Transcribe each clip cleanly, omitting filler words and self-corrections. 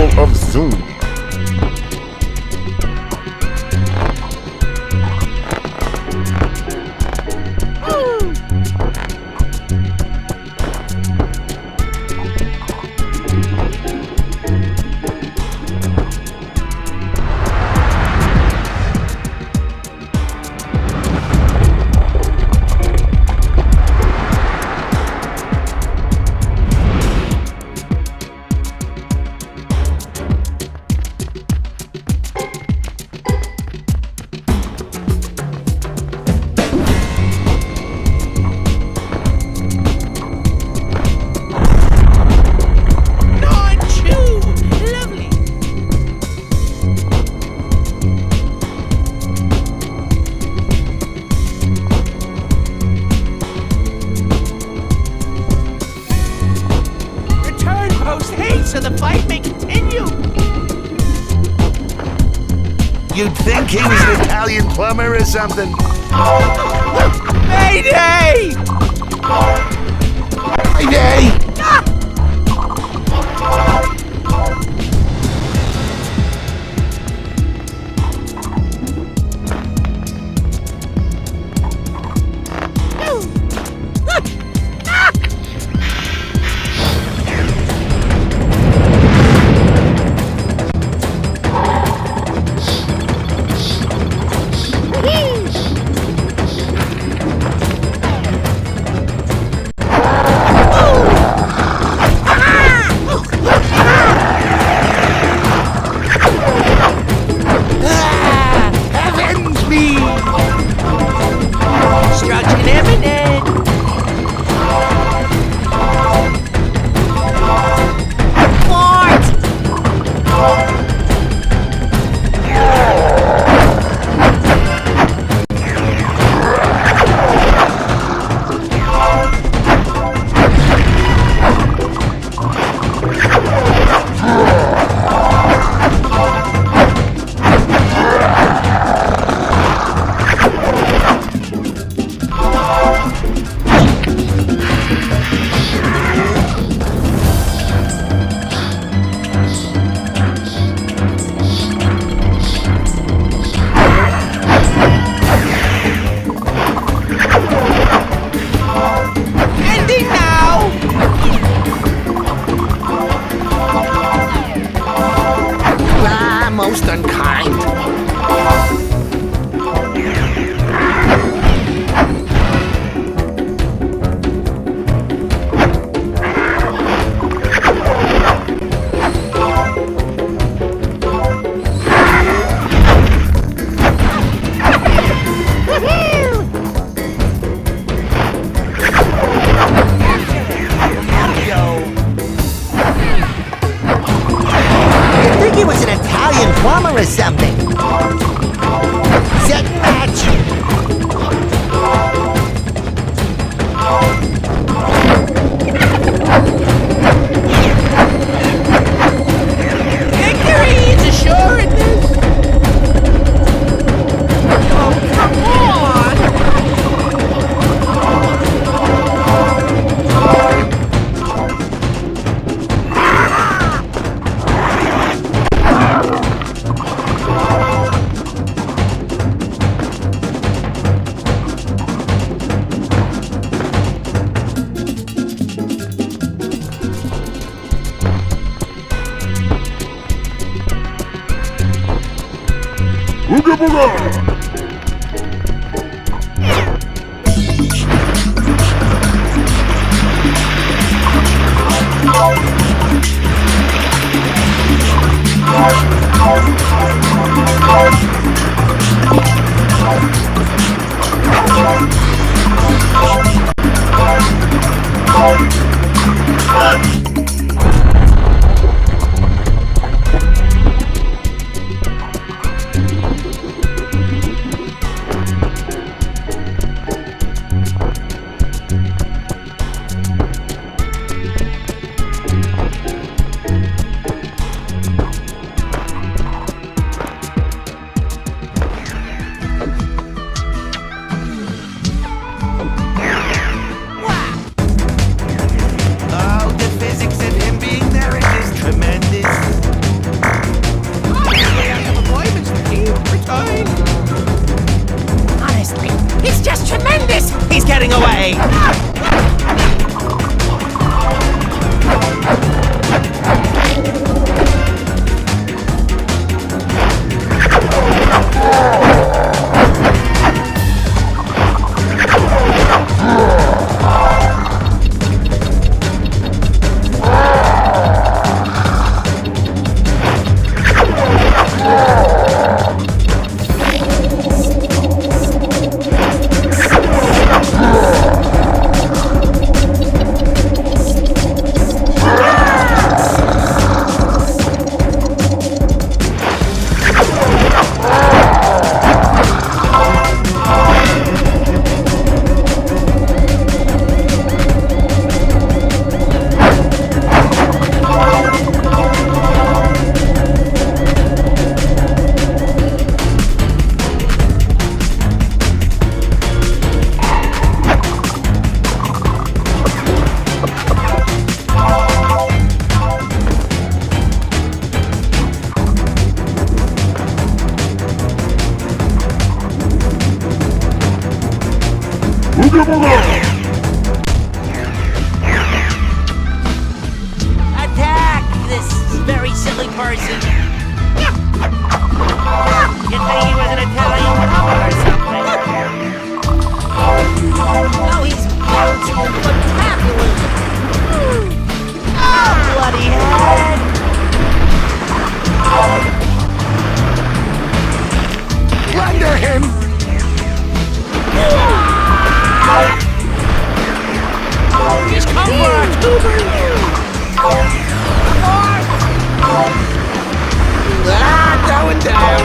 level of zoom. So the fight may continue. You'd think he was an Italian plumber or something. Mayday! Mayday! Destruction imminent! Fort! Ending now! Ah, most unkind. I think he was an Italian plumber or something. Set match. Victory is assured this! Oh, come on! Ooga booga! Ooga booga! Attack this very silly person. You'd think he was an Italian plumber or something. Oh, he's spectacular. Oh, bloody head. Render him! He's come for our tuber. Going down!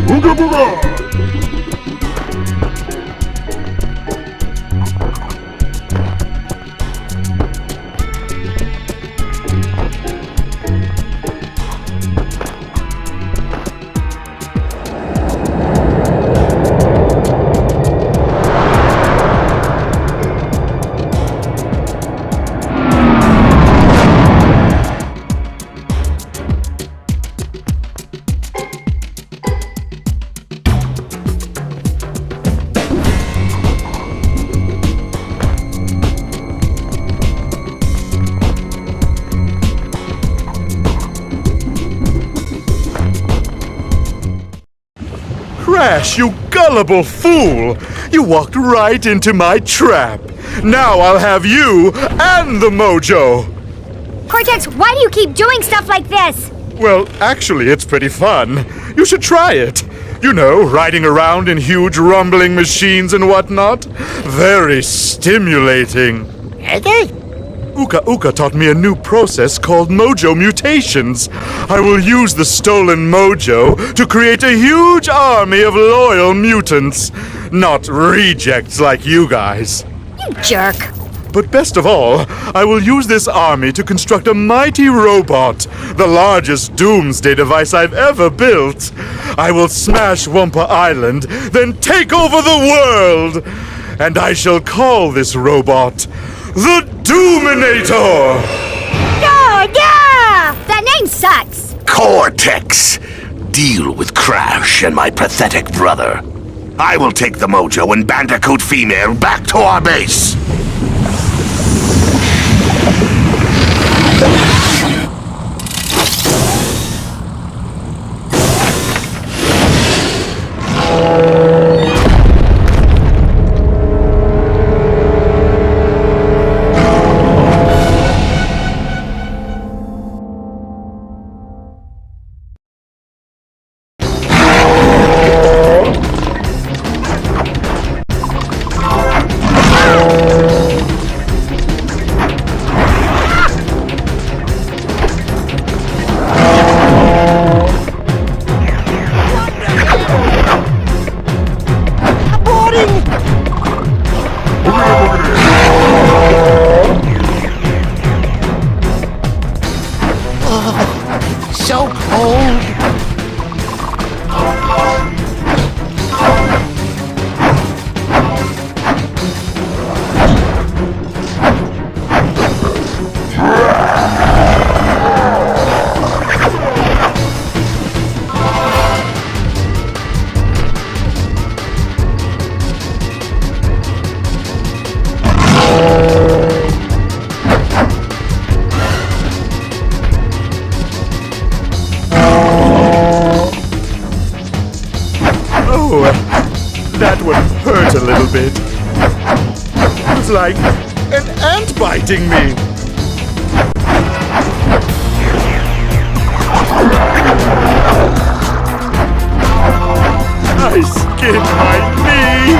Ooga booga! Crash, you gullible fool! You walked right into my trap. Now I'll have you and the mojo! Cortex, why do you keep doing stuff like this? Well, actually, it's pretty fun. You should try it. You know, riding around in huge rumbling machines and whatnot. Very stimulating. Uka taught me a new process called mojo mutations. I will use the stolen mojo to create a huge army of loyal mutants. Not rejects like you guys. You jerk. But best of all, I will use this army to construct a mighty robot, the largest doomsday device I've ever built. I will smash Wumpa Island, then take over the world! And I shall call this robot the Doominator! No, yeah! That name sucks. Cortex! Deal with Crash and my pathetic brother. I will take the mojo and Bandicoot female back to our base. So cold. That one hurt a little bit. It was like an ant biting me. My skin, my knee!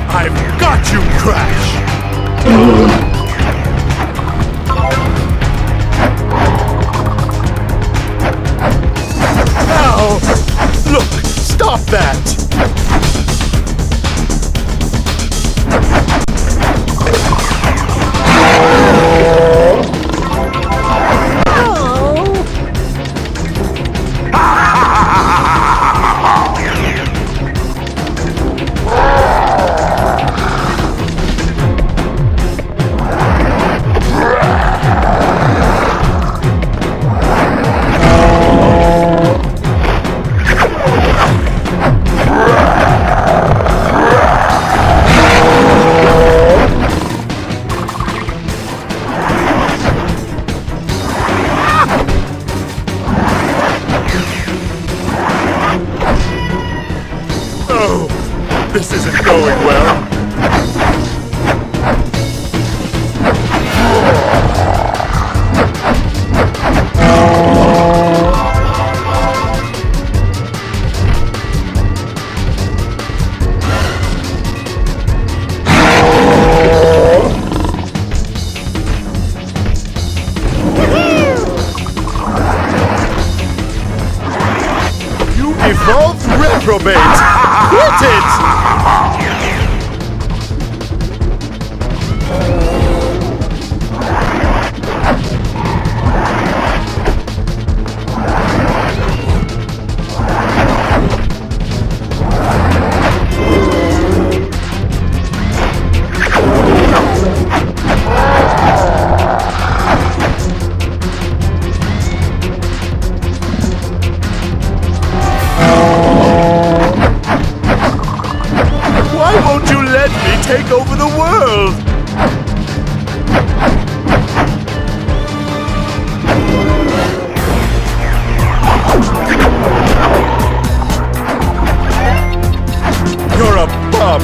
I've got you, Crash! Ow! Look! Stop that! This isn't going well. You evolved reprobate! Hit it! Why won't you let me take over the world? You're a bum.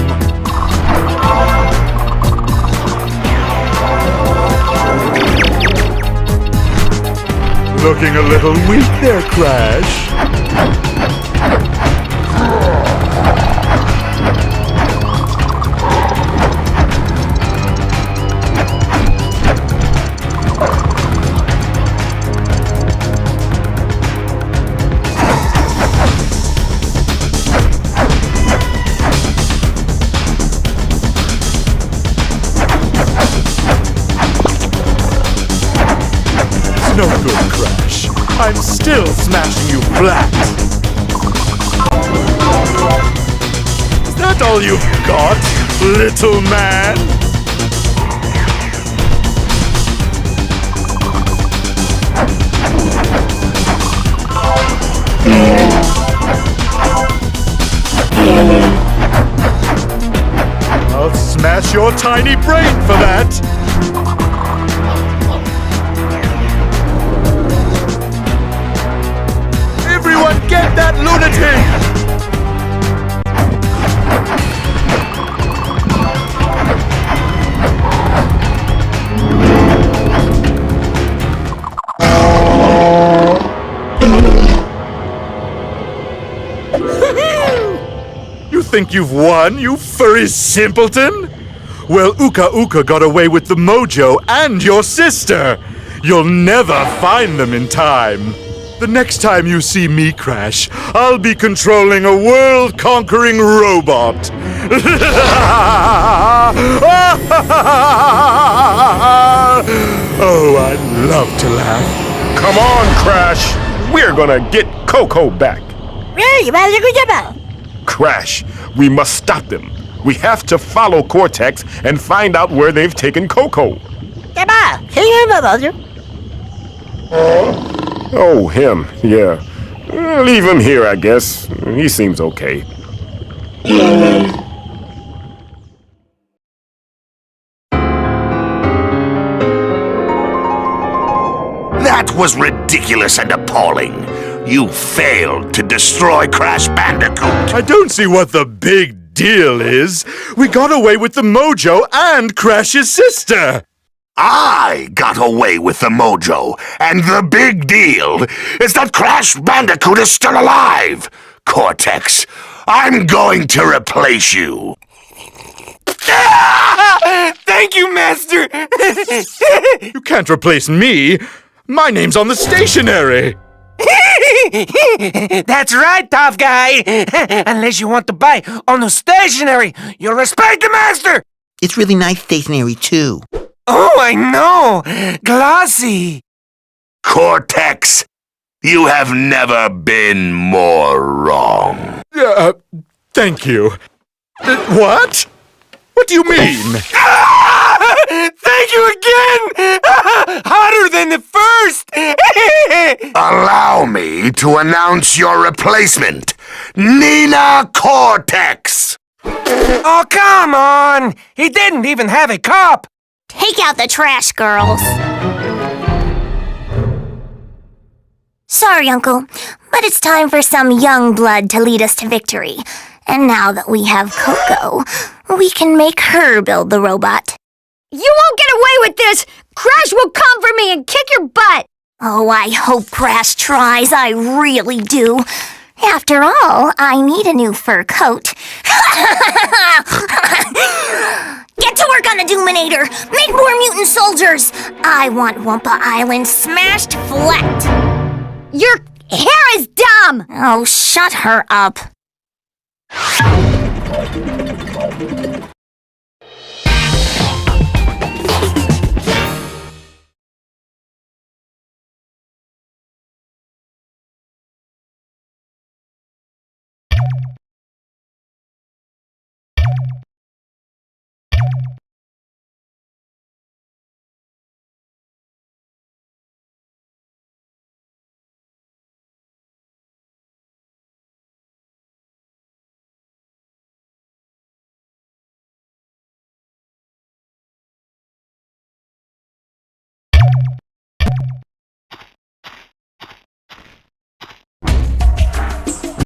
Looking a little weak there, Crash. No good, Crash. I'm still smashing you flat. Is that all you've got, little man? I'll smash your tiny brain for that. Everyone get that lunatic! You think you've won, you furry simpleton? Well, Uka Uka got away with the mojo and your sister! You'll never find them in time. The next time you see me, Crash, I'll be controlling a world-conquering robot. Oh, I'd love to laugh. Come on, Crash! We're gonna get Coco back! Crash, we must stop them. We have to follow Cortex and find out where they've taken Coco. Oh, him, yeah. Leave him here, I guess. He seems okay. That was ridiculous and appalling. You failed to destroy Crash Bandicoot. I don't see what the big deal is. We got away with the mojo and Crash's sister. I got away with the mojo, and the big deal is that Crash Bandicoot is still alive. Cortex, I'm going to replace you. Thank you, Master! You can't replace me. My name's on the stationery. That's right, tough guy! Unless you want to buy on the stationery, you'll respect the Master! It's really nice stationery, too. Oh, I know! Glossy! Cortex, you have never been more wrong. Thank you. What? What do you mean? Thank you again! Hotter than the first! Allow me to announce your replacement, Nina Cortex! Oh, come on! He didn't even have a cup! Take out the trash, girls. Sorry, Uncle, but it's time for some young blood to lead us to victory. And now that we have Coco, we can make her build the robot. You won't get away with this! Crash will come for me and kick your butt! Oh, I hope Crash tries, I really do. After all, I need a new fur coat. Get to work on the Doominator! Make more mutant soldiers! I want Wumpa Island smashed flat! Your hair is dumb! Oh, shut her up.